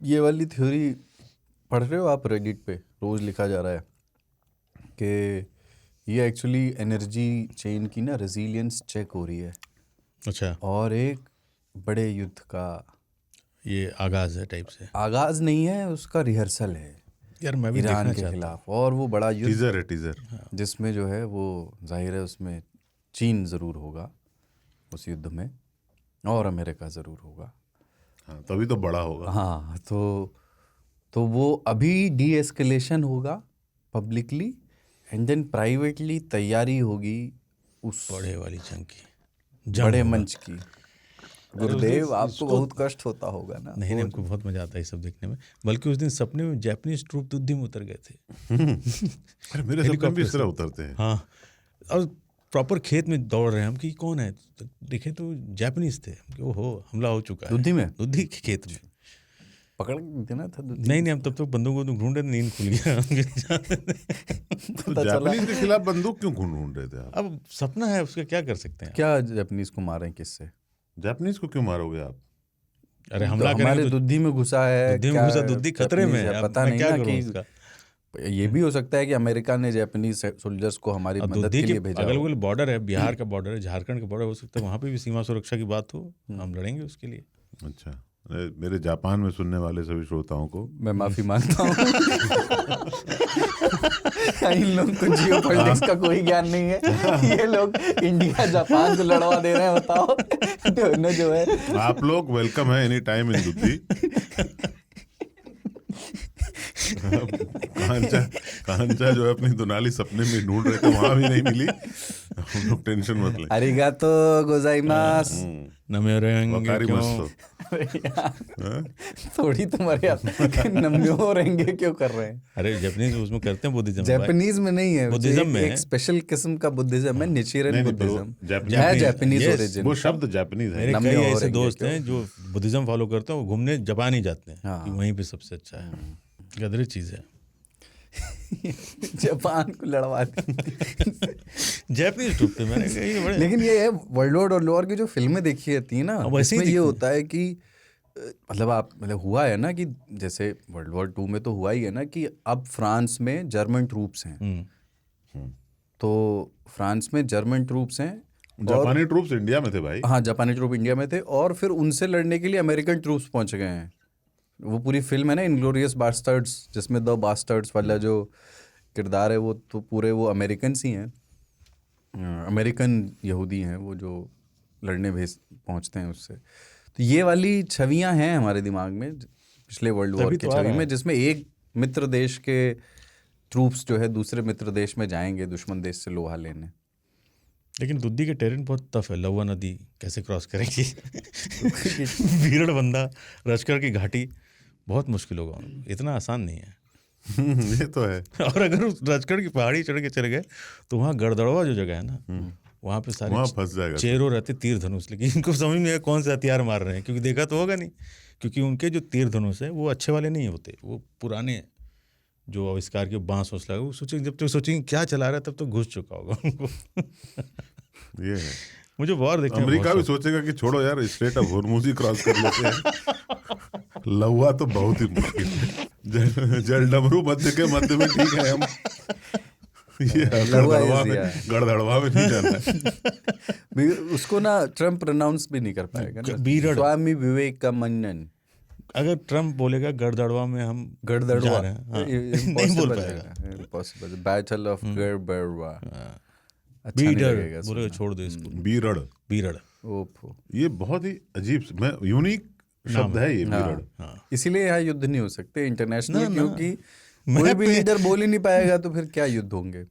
ये वाली थ्योरी पढ़ रहे हो आप? रेडिट पे रोज लिखा जा रहा है कि ये एक्चुअली एनर्जी चेन की ना रेजिलियंस चेक हो रही है, अच्छा, और एक बड़े युद्ध का ये आगाज है टाइप से। आगाज नहीं है, उसका रिहर्सल है यार मैं भी ईरान देखना के चाहता खिलाफ। और वो बड़ा युद्ध टीजर है, टीजर। जिसमें जो है वो जाहिर है उसमें चीन ज़रूर होगा उस युद्ध में, और अमेरिका ज़रूर होगा। हाँ, तभी तो बड़ा होगा। हाँ, तो वो अभी डी एस्केलेशन होगा पब्लिकली, एंड देन प्राइवेटली तैयारी होगी उस बड़े वाली जंग की, बड़े होगा। मंच की। गुरुदेव, आपको बहुत कष्ट होता होगा ना? नहीं, हमको बहुत मजा आता है ये सब देखने में। बल्कि उस दिन सपने में जापानीज ट्रूप दुद्धी में उतर गए थे। अरे मेरे सपने भी इस तरह उतरते हैं। हाँ, और प्रॉपर खेत में दौड़ रहे हैं हम कि कौन है, तो देखे तो जापानीज थे। ओहो, हमला हो चुका है दुद्धी में, दुद्धी के खेत में। पकड़ देना था दुद्धी। नहीं, हम तब तक बंदूकों को ढूंढ रहे, नींद खुल गया। तो जापानीज के खिलाफ बंदूक क्यों ढूंढ रहे थे आप? अब सपना है उसका, क्या कर सकते हैं। क्या जापानीज को मारें? किससे? जापानीज को क्यों मारोगे आप? अरे हमला हमारे करेंगे तो दुद्धी में घुसा है, दुद्धी में क्या घुसा, दुद्धी खतरे में है। पता अब मैं नहीं क्या ना करूं कि उसका। ये भी हो सकता है कि अमेरिका ने जापानीज सोल्जर्स को हमारी मदद दुद्धी के के लिए भेजा अगल हो। बगल बॉर्डर है, बिहार का बॉर्डर है, झारखंड का बॉर्डर, हो सकता है वहाँ पे भी सीमा सुरक्षा की बात हो, हम लड़ेंगे उसके लिए। अच्छा, मेरे जापान में सुनने वाले सभी श्रोताओं को मैं माफी मांगता हूँ। इन लोगों को जियो पॉलिटिक्स का कोई ज्ञान नहीं है। ये लोग इंडिया जापान को लड़वा दे रहे हैं, बताओ। दोनों जो है, आप लोग वेलकम है एनी टाइम इन दुद्धी। कांचा जो है अपनी दुनाली सपने में ढूंढ रहे थे, वहां भी नहीं मिली। हम लोग टेंशन मत लें। अरिगातो गोजाइमास। वकारी मस्तो। थोड़ी तुम्हारे नम्यो रहेंगे क्यों कर रहे हैं? अरे जापानीज उसमें करते हैं बुद्धिज्म। जापानीज में नहीं है, बुद्धिज्म में एक स्पेशल किस्म का बुद्धिज्म है, निचिरेन बुद्धिज्म है, जापानीज जापानीज ओरिजिन। वो शब्द जापानीज है। मेरे नम्य कई हो ऐसे रहेंगे दोस्त क्यों? हैं जो बुद्धिज्म फॉलो करते हैं, वो घूमने जापान ही जाते हैं हाँ। कि वहीं पे सबसे अच्छा है। गदरी चीज़ है। जापान को लड़वा दी। जापानीज ट्रूप थे, मैंने कहा ये बड़े। लेकिन ये है, वर्ल्ड वॉर की जो फिल्में देखी जाती है ना, वैसे ही इसमें ये दिखती होता है कि मतलब हुआ है ना कि जैसे वर्ल्ड वॉर 2 में तो हुआ ही है ना कि अब फ्रांस में जर्मन ट्रूप्स हैं। तो फ्रांस में जर्मन ट्रूप्स हैं, जापानी ट्रूप्स इंडिया में थे भाई। हाँ, जापानी ट्रूप इंडिया में थे, और फिर उनसे लड़ने के लिए अमेरिकन ट्रूप्स पहुंच गए हैं। वो पूरी फिल्म है ना, इनग्लोरियस बास्टर्ड्स, जिसमें द बास्टर्ड्स वाला जो किरदार है वो तो पूरे वो अमेरिकन्स ही हैं, अमेरिकन यहूदी हैं वो, जो लड़ने पहुंचते हैं उससे। तो ये वाली छवियां हैं हमारे दिमाग में पिछले वर्ल्ड वॉर की छवि में, जिसमें एक मित्र देश के ट्रूप्स जो है दूसरे मित्र देश में जाएंगे दुश्मन देश से लोहा लेने। लेकिन दुद्धी के टेरेन बहुत टफ है। लवा नदी कैसे क्रॉस करेंगी? बीरड़ बंदा, रजकर की घाटी, बहुत मुश्किल होगा, इतना आसान नहीं है। ये तो है। और अगर उस रजकर की पहाड़ी चढ़ के चले गए तो वहाँ गढ़दड़वा जो जगह है ना, वहाँ पे वहाँ सारे फंस जाएगा। चेरों रहते तीर धनुष, लेकिन इनको समझ में कौन से हथियार मार रहे हैं, क्योंकि देखा तो होगा नहीं। क्योंकि उनके जो तीर धनुष है वो अच्छे वाले नहीं होते, वो पुराने जो आविष्कार के बांस हौसला, वो सोचेंगे, जब तक सोचेंगे क्या चला रहा है तब तो घुस चुका होगा उनको। ये है। मुझे वॉर देखने में अमेरिका भी बहुत सोचेगा कि छोड़ो यार, straight of Hormuz he cross कर लेते हैं। लहुआ तो बहुत ही मुश्किल है। जलडमरू मध्य के मध्य में ठीक है हम। ये गढ़दड़वा में नहीं जाना है। उसको ना ट्रम्प प्रोनाउंस भी नहीं कर पाएगा ना, बीरड़। स्वामी विवेकानंद। अगर ट्रम्प बोलेगा गढ़दड़वा में हम गढ़दड़वा जा रहे हैं, हाँ, नहीं बोल पाएगा। इम्पॉसिबल। बैटल ऑफ गढ़दड़वा। बीरड़ बोलेगा, छोड़ दो इसको। बीरड़। बीरड़, ओफो, ये बहुत ही अजीब यूनिक शब्द है ये, बीरड़। इसीलिए यहाँ युद्ध नहीं हो सकते इंटरनेशनल, क्योंकि कोई भी लीडर बोल ही नहीं पाएगा, तो फिर क्या युद्ध होंगे।